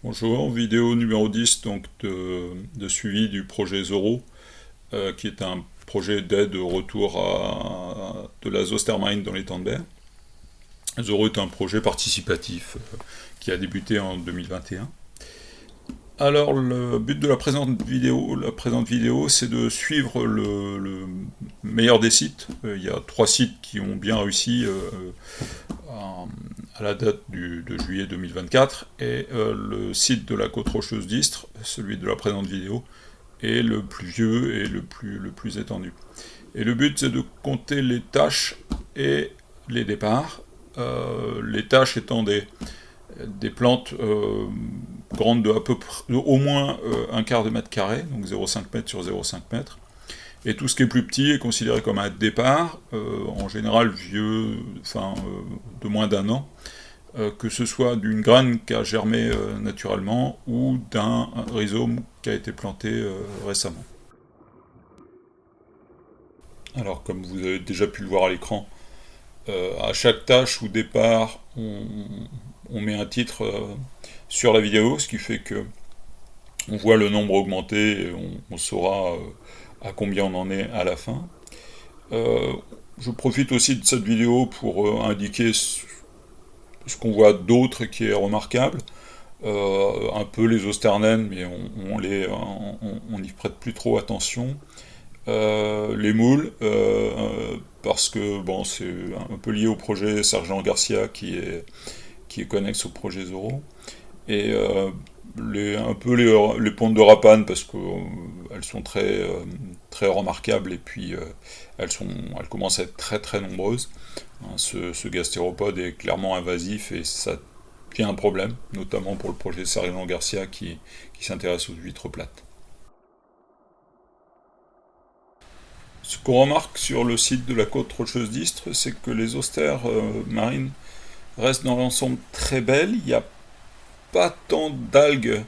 Bonjour, vidéo numéro 10 donc de suivi du projet Zoro, qui est un projet d'aide au retour de la Zostermine dans les temps de mer. Zoro est un projet participatif qui a débuté en 2021. Alors le but de la présente vidéo, c'est de suivre le meilleur des sites. Il y a 3 sites qui ont bien réussi à la date de juillet 2024, et le site de la côte rocheuse d'Istres, celui de la présente vidéo, est le plus vieux et le plus étendu. Et le but, c'est de compter les tâches et les départs, les tâches étant des plantes grandes de à peu près, au moins un quart de mètre carré, donc 0,5 m sur 0,5 m. Et tout ce qui est plus petit est considéré comme un départ, en général vieux, de moins d'un an, que ce soit d'une graine qui a germé naturellement ou d'un rhizome qui a été planté récemment. Alors, comme vous avez déjà pu le voir à l'écran, à chaque tâche ou départ, on met un titre sur la vidéo, ce qui fait que on voit le nombre augmenter et on saura à combien on en est à la fin. Je profite aussi de cette vidéo pour indiquer ce qu'on voit d'autre qui est remarquable. Un peu les Osternènes, mais on n'y prête plus trop attention. Les moules, parce que bon, c'est un peu lié au projet Sergent Garcia qui est connexe au projet Zoro. Et un peu les pontes de Rapane, parce qu'elles sont très remarquables, et puis elles commencent à être très très nombreuses. Hein, ce gastéropode est clairement invasif et ça devient un problème, notamment pour le projet Sergent Garcia qui s'intéresse aux huîtres plates. Ce qu'on remarque sur le site de la côte rocheuse d'Istres, c'est que les austères marines restent dans l'ensemble très belles. Il n'y a pas tant d'algues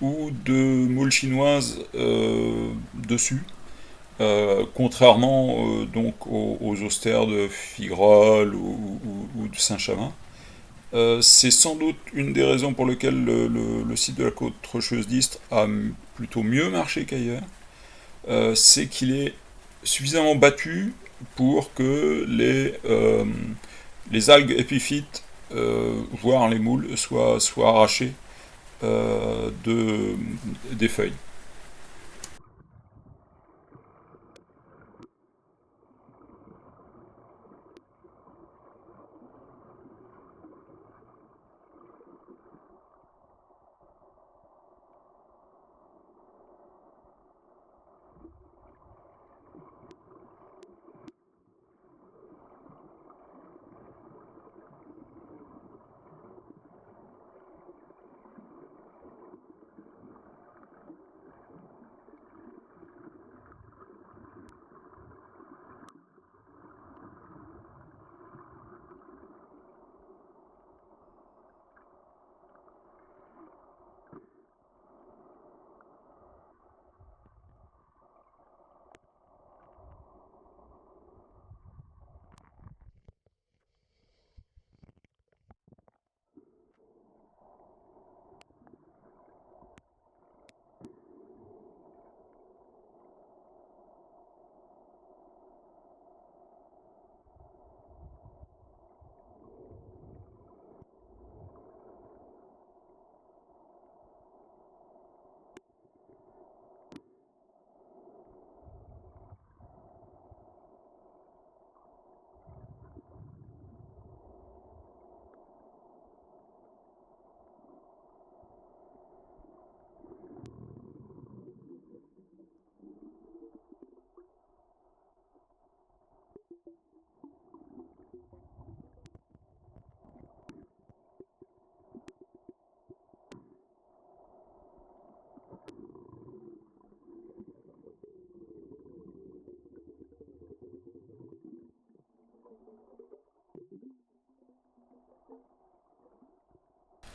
ou de moules chinoises dessus, contrairement donc aux austères de Figrol ou de Saint-Chamin. C'est sans doute une des raisons pour lesquelles le site de la côte rocheuse d'Istres a plutôt mieux marché qu'ailleurs. C'est qu'il est suffisamment battu pour que les algues épiphytes, voire les moules, soient arrachées des feuilles.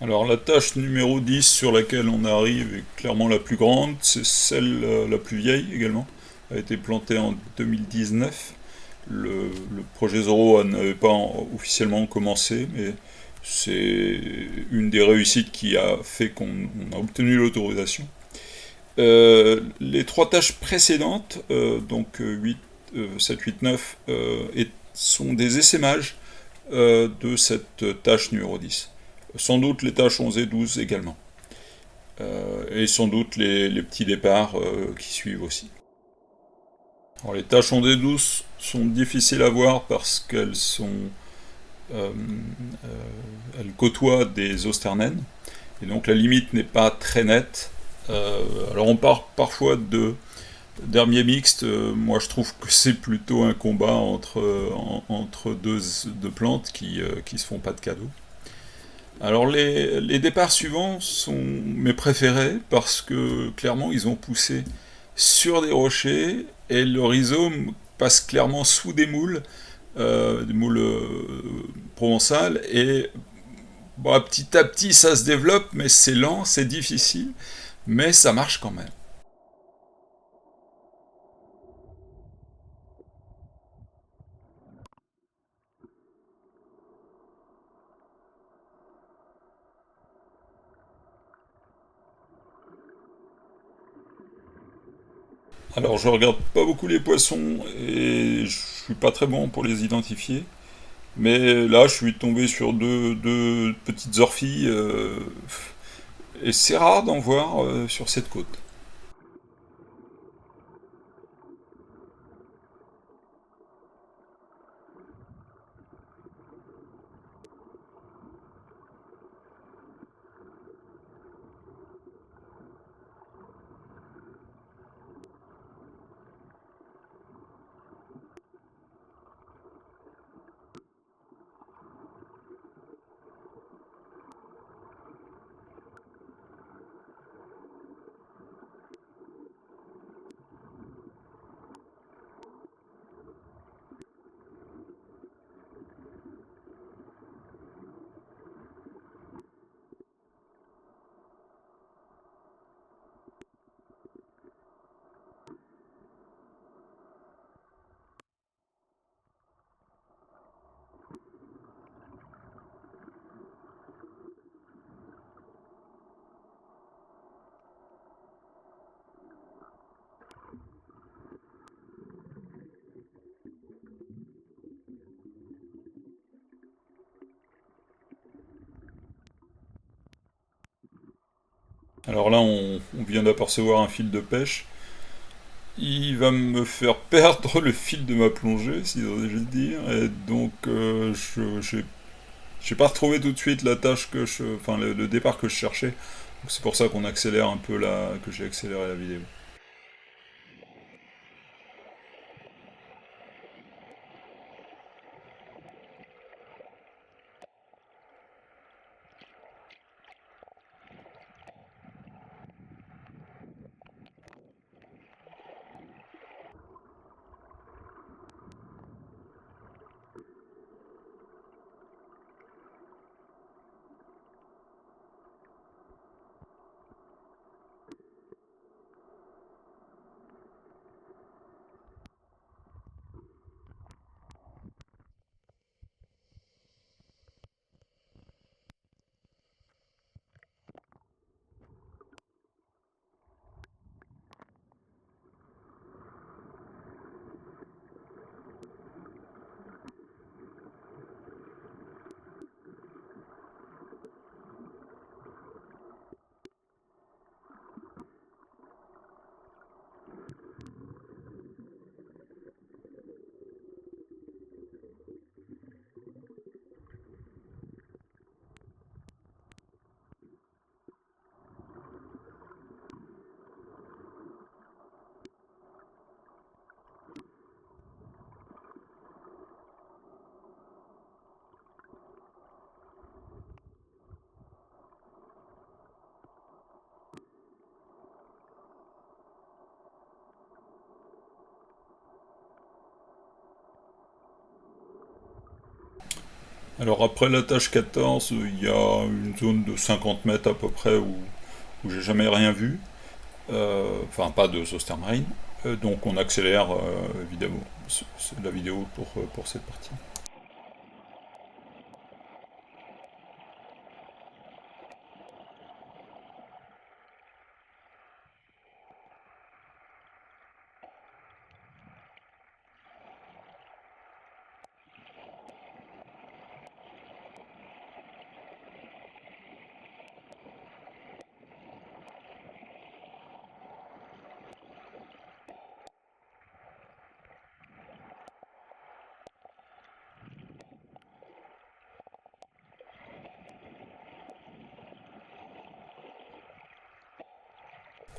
Alors la tâche numéro 10 sur laquelle on arrive est clairement la plus grande, c'est celle la plus vieille également. Elle a été plantée en 2019. Le projet Zoro n'avait pas officiellement commencé, mais C'est une des réussites qui a fait qu'on a obtenu l'autorisation. Les 3 tâches précédentes, donc 8, 7, 8, 9, sont des essaimages de cette tâche numéro 10. Sans doute les tâches 11 et 12 également. Et sans doute les petits départs qui suivent aussi. Alors, les tâches 11 et 12 sont difficiles à voir parce qu'elles euh, elles côtoient des Osternen, et donc la limite n'est pas très nette. Alors on part parfois d'herbiers mixtes. Moi je trouve que c'est plutôt un combat entre deux plantes qui se font pas de cadeaux. Alors les départs suivants sont mes préférés parce que clairement ils ont poussé sur des rochers et le rhizome passe clairement sous des moules provençales, et bon, petit à petit ça se développe, mais c'est lent, c'est difficile, mais ça marche quand même. Alors je regarde pas beaucoup les poissons et je suis pas très bon pour les identifier. Mais là, je suis tombé sur deux petites orphilles, et c'est rare d'en voir sur cette côte. Alors là, on vient d'apercevoir un fil de pêche. Il va me faire perdre le fil de ma plongée, si j'ose le dire, et donc j'ai pas retrouvé tout de suite la tâche enfin le départ que je cherchais. Donc c'est pour ça qu'on accélère un peu que j'ai accéléré la vidéo. Alors après la tâche 14, il y a une zone de 50 mètres à peu près où j'ai jamais rien vu. Enfin pas de Sostermarine. Donc on accélère évidemment la vidéo pour cette partie.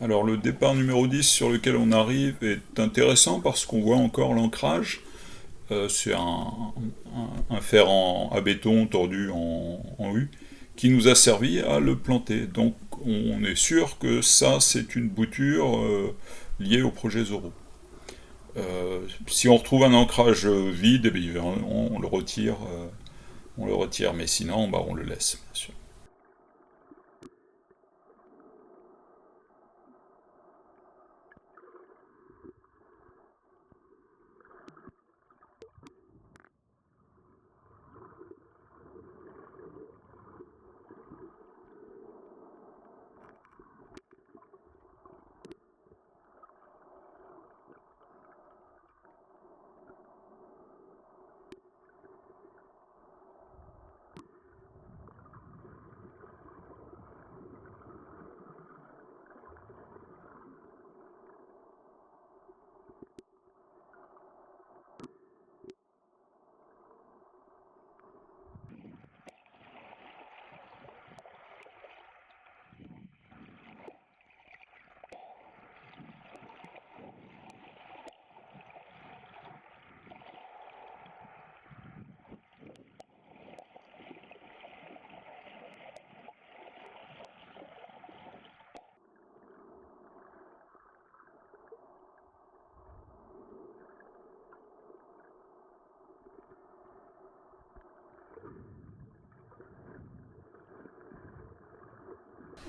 Alors le départ numéro 10 sur lequel on arrive est intéressant parce qu'on voit encore l'ancrage. C'est un fer à béton tordu en U qui nous a servi à le planter. Donc on est sûr que ça c'est une bouture liée au projet Zorro. Si on retrouve un ancrage vide, eh bien, on le retire, mais sinon bah, on le laisse, bien sûr.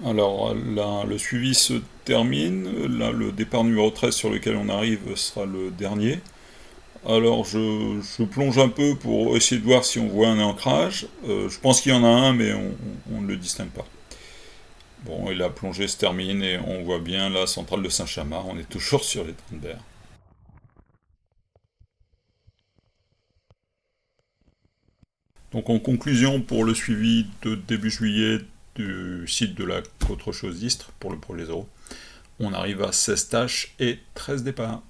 Alors là, le suivi se termine. Là, le départ numéro 13 sur lequel on arrive sera le dernier. Alors je plonge un peu pour essayer de voir si on voit un ancrage. Je pense qu'il y en a un, mais on ne le distingue pas. Bon, et la plongée se termine et on voit bien la centrale de Saint-Chamard. On est toujours sur les 30 berres. Donc en conclusion, pour le suivi de début juillet du site de la Côte Rocheuse d'Istres pour le projet Zéro, on arrive à 16 tâches et 13 départs.